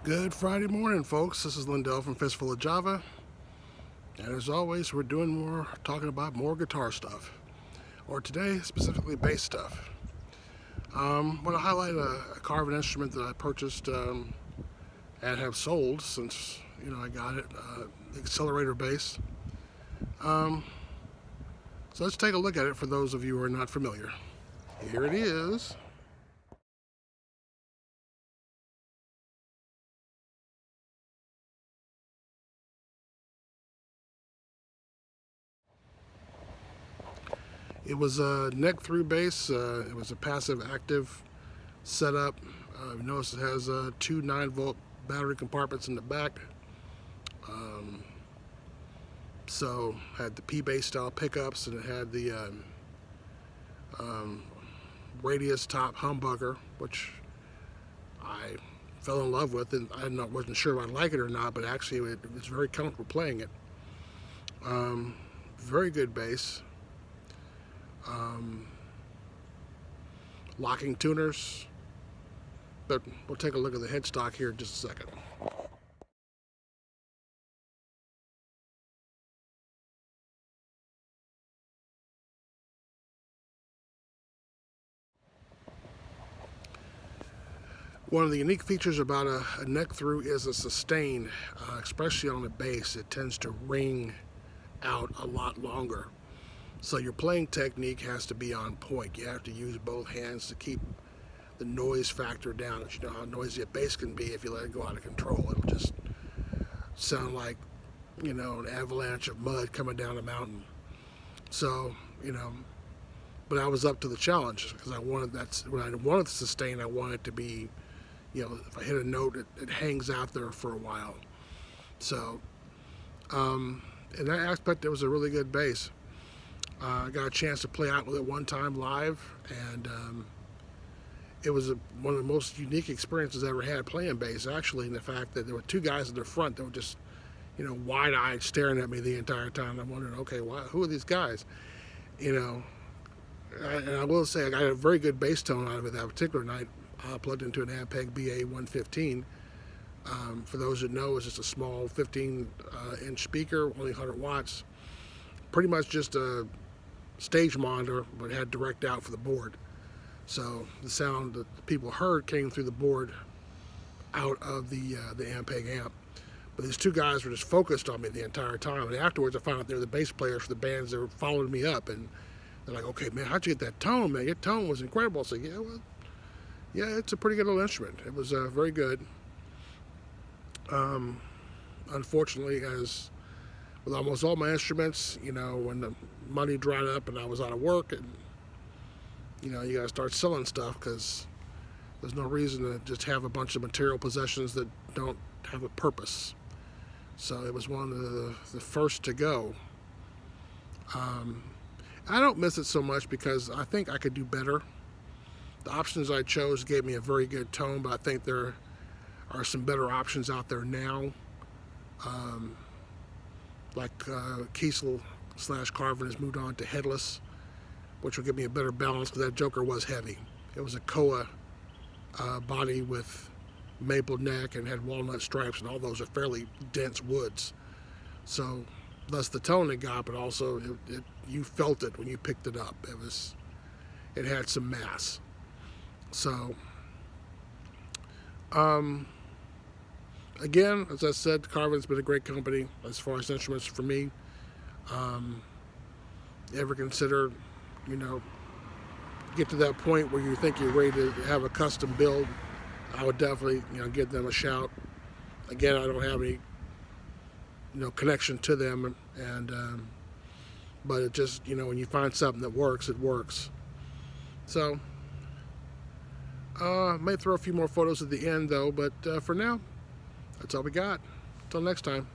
Good Friday morning, folks. This is Lindell from Fistful of Java, and as always, we're talking about more guitar stuff, or today specifically bass stuff. I want to highlight a Carvin instrument that I purchased and have sold since I got it, the Xcellerator bass. So let's take a look at it for those of you who are not familiar. Here it is. It was a neck-through bass. It was a passive-active setup. You notice it has two 9-volt battery compartments in the back. So had the P-bass style pickups, and it had the radius top humbucker, which I fell in love with, and wasn't sure if I'd like it or not, but actually it was very comfortable playing it. Very good bass. Locking tuners, but we'll take a look at the headstock here in just a second. One of the unique features about a neck through is a sustain, especially on the bass. It tends to ring out a lot longer. So your playing technique has to be on point. You have to use both hands to keep the noise factor down. You know how noisy a bass can be if you let it go out of control. It'll just sound like, an avalanche of mud coming down a mountain. So, but I was up to the challenge because when I wanted to sustain, I wanted it to be, if I hit a note, it hangs out there for a while. So, in that aspect, it was a really good bass. I got a chance to play out with it one time live, and it was one of the most unique experiences I ever had playing bass, actually, in the fact that there were two guys in the front that were just, wide-eyed staring at me the entire time. I'm wondering, okay, who are these guys? And I will say I got a very good bass tone out of it that particular night. I plugged into an Ampeg BA115. For those that know, it's just a small 15-inch speaker, only 100 watts. Pretty much just a stage monitor, but had direct out for the board. So the sound that the people heard came through the board out of the Ampeg amp. But these two guys were just focused on me the entire time. And afterwards, I found out they were the bass players for the bands that were following me up. And they're like, "Okay, man, how'd you get that tone, man? Your tone was incredible." I said, "Yeah, it's a pretty good little instrument. It was very good." Unfortunately, as with almost all my instruments, when the money dried up and I was out of work, and you got to start selling stuff because there's no reason to just have a bunch of material possessions that don't have a purpose. So it was one of the first to go. I don't miss it so much because I think I could do better. The options I chose gave me a very good tone, but I think there are some better options out there now. Like Kiesel / Carvin has moved on to headless, which will give me a better balance because that joker was heavy. It was a koa body with maple neck and had walnut stripes, and all those are fairly dense woods. So thus the tone it got, but also you felt it when you picked it up. It had some mass. So again, as I said, Carvin's been a great company as far as instruments for me. Ever consider, get to that point where you think you're ready to have a custom build, I would definitely, give them a shout. Again, I don't have any, connection to them, but it just, when you find something that works, it works. So, may throw a few more photos at the end though, but for now, that's all we got. Until next time.